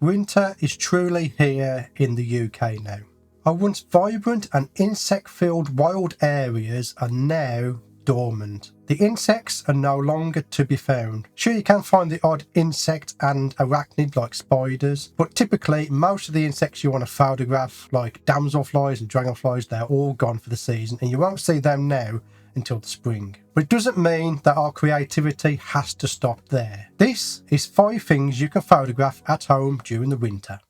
winter is truly here in the UK now. Our once vibrant and insect-filled wild areas are now dormant. The insects are no longer to be found. Sure, you can find the odd insect and arachnid like spiders, but typically most of the insects you want to photograph, like damselflies and dragonflies, they're all gone for the season, and you won't see them now until the spring. But it doesn't mean that our creativity has to stop there. This is 5 things you can photograph at home during the winter.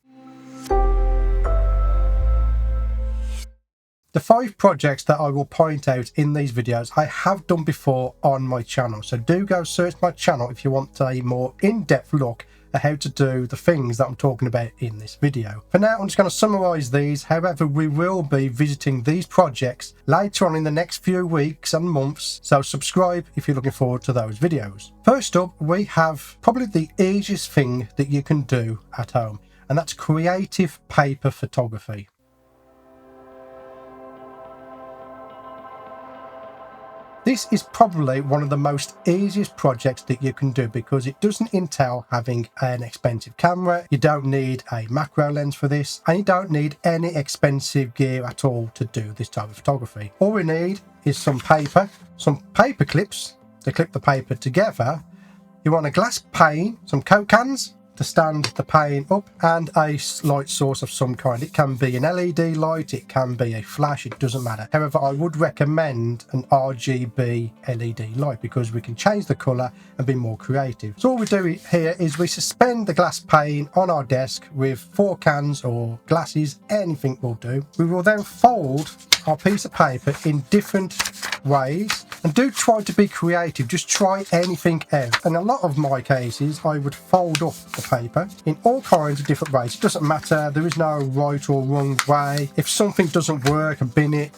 The 5 projects that I will point out in these videos I have done before on my channel, so do go search my channel if you want a more in-depth look at how to do the things that I'm talking about in this video. For now, I'm just going to summarise these. However, we will be visiting these projects later on in the next few weeks and months, so subscribe if you're looking forward to those videos. First up, we have probably the easiest thing that you can do at home, and that's creative paper photography. This is probably one of the most easiest projects that you can do because it doesn't entail having an expensive camera, you don't need a macro lens for this, and you don't need any expensive gear at all to do this type of photography. All we need is some paper clips to clip the paper together. You want a glass pane, some Coke cans to stand the pane up, and a light source of some kind. It can be an LED light, it can be a flash, it doesn't matter. However, I would recommend an RGB LED light because we can change the colour and be more creative. So all we do here is we suspend the glass pane on our desk with 4 cans or glasses, anything will do. We will then fold our piece of paper in different ways, and do try to be creative. Just try anything out. In a lot of my cases, I would fold up the paper in all kinds of different ways. It doesn't matter, there is no right or wrong way. If something doesn't work, bin it,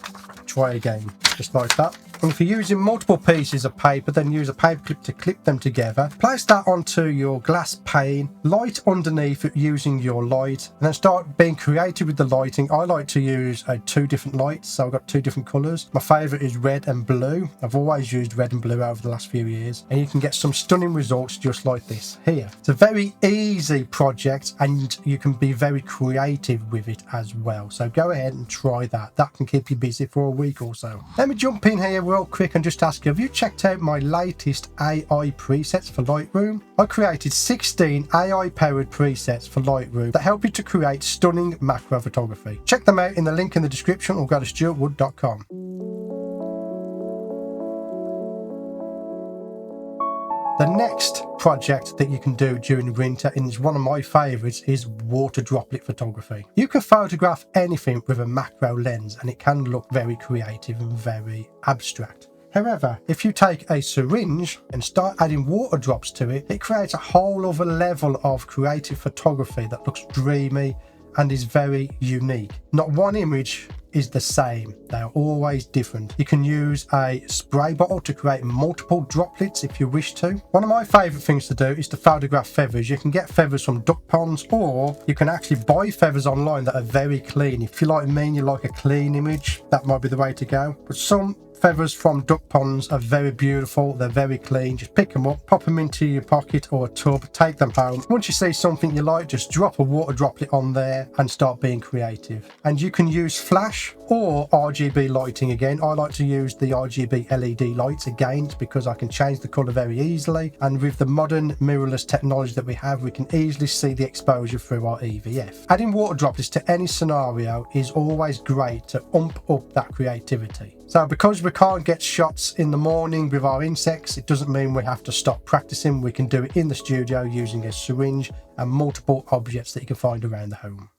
try again, just like that. And if you're using multiple pieces of paper, then use a paper clip to clip them together. Place that onto your glass pane, light underneath it using your light, and then start being creative with the lighting. I like to use 2 different lights, so I've got 2 different colours. My favourite is red and blue. I've always used red and blue over the last few years, and you can get some stunning results just like this here. It's a very easy project and you can be very creative with it as well. So go ahead and try that. That can keep you busy for a week or so. Let me jump in here real quick and just ask you, have you checked out my latest AI presets for Lightroom? I created 16 AI powered presets for Lightroom that help you to create stunning macro photography. Check them out in the link in the description or go to stewartwood.com. The next project that you can do during winter, and is one of my favourites, is water droplet photography. You can photograph anything with a macro lens and it can look very creative and very abstract. However, if you take a syringe and start adding water drops to it, it creates a whole other level of creative photography that looks dreamy and is very unique. Not one image is the same, they are always different. You can use a spray bottle to create multiple droplets if you wish to. One of my favourite things to do is to photograph feathers. You can get feathers from duck ponds, or you can actually buy feathers online that are very clean. If you're like me and you like a clean image, that might be the way to go. But some feathers from duck ponds are very beautiful, they're very clean. Just pick them up, pop them into your pocket or a tub, take them home. Once you see something you like, just drop a water droplet on there and start being creative. And you can use flash or RGB lighting again. I like to use the RGB LED lights again because I can change the colour very easily, and with the modern mirrorless technology that we have, we can easily see the exposure through our EVF. Adding water droplets to any scenario is always great to ump up that creativity. So because we can't get shots in the morning with our insects, it doesn't mean we have to stop practicing. We can do it in the studio using a syringe and multiple objects that you can find around the home.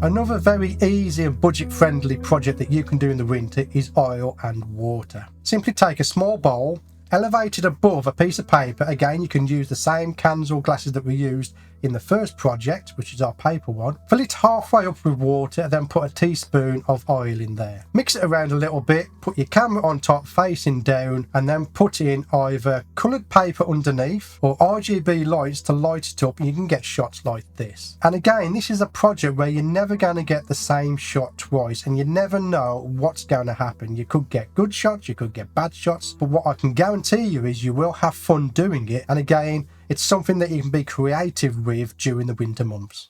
Another very easy and budget-friendly project that you can do in the winter is oil and water. Simply take a small bowl, elevate it above a piece of paper. Again, you can use the same cans or glasses that we used in the first project, which is our paper one. Fill it halfway up with water, then put a teaspoon of oil in there. Mix it around a little bit, put your camera on top facing down, and then put in either coloured paper underneath or RGB lights to light it up, and you can get shots like this. And again, this is a project where you're never going to get the same shot twice, and you never know what's going to happen. You could get good shots, you could get bad shots, but what I can guarantee guarantee you is you will have fun doing it, and again, it's something that you can be creative with during the winter months.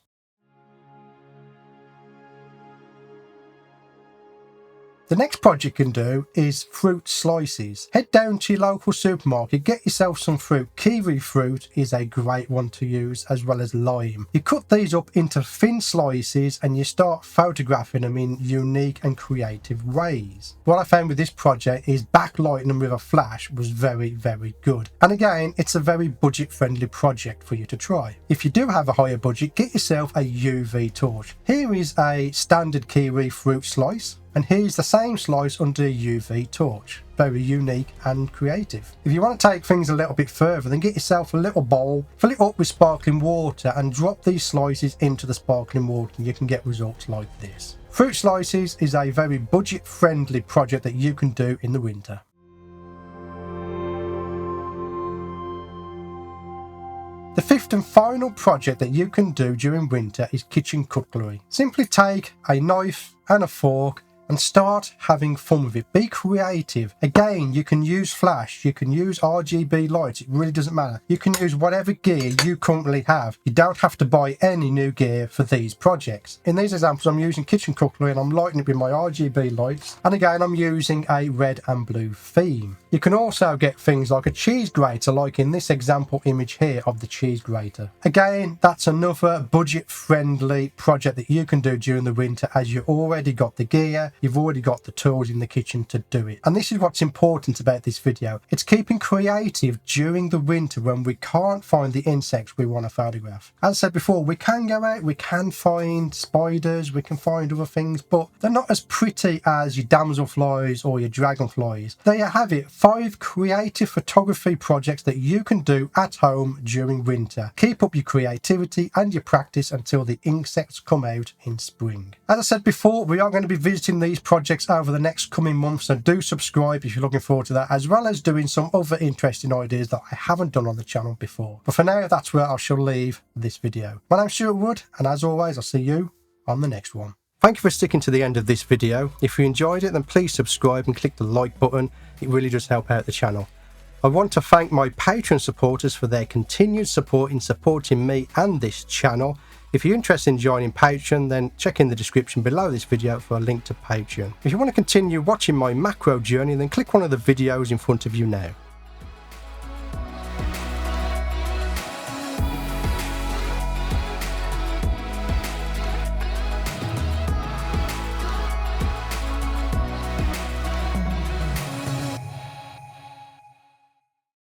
The next project you can do is fruit slices. Head down to your local supermarket, get yourself some fruit. Kiwi fruit is a great one to use, as well as lime. You cut these up into thin slices and you start photographing them in unique and creative ways. What I found with this project is backlighting them with a flash was very, very good. And again, it's a very budget friendly project for you to try. If you do have a higher budget, get yourself a UV torch. Here is a standard kiwi fruit slice, and here's the same slice under a UV torch. Very unique and creative. If you want to take things a little bit further, then get yourself a little bowl, fill it up with sparkling water and drop these slices into the sparkling water, and you can get results like this. Fruit slices is a very budget friendly project that you can do in the winter. The fifth and final project that you can do during winter is kitchen cutlery. Simply take a knife and a fork and start having fun with it. Be creative. Again, you can use flash, you can use RGB lights, it really doesn't matter. You can use whatever gear you currently have. You don't have to buy any new gear for these projects. In these examples, I'm using kitchen cutlery and I'm lighting it with my RGB lights. And again, I'm using a red and blue theme. You can also get things like a cheese grater, like in this example image here of the cheese grater. Again, that's another budget friendly project that you can do during the winter, as you already got the gear, you've already got the tools in the kitchen to do it. And this is what's important about this video. It's keeping creative during the winter when we can't find the insects we want to photograph. As I said before, we can go out, we can find spiders, we can find other things, but they're not as pretty as your damselflies or your dragonflies. There you have it, 5 creative photography projects that you can do at home during winter. Keep up your creativity and your practice until the insects come out in spring. As I said before, we are going to be visiting these projects over the next coming months, so do subscribe if you're looking forward to that, as well as doing some other interesting ideas that I haven't done on the channel before. But for now, that's where I shall leave this video. My name's Stewart Wood, and as always, I'll see you on the next one. Thank you for sticking to the end of this video. If you enjoyed it, then please subscribe and click the like button. It really does help out the channel. I want to thank my Patreon supporters for their continued support in supporting me and this channel. If you're interested in joining Patreon, then check in the description below this video for a link to Patreon. If you want to continue watching my macro journey, then click one of the videos in front of you now.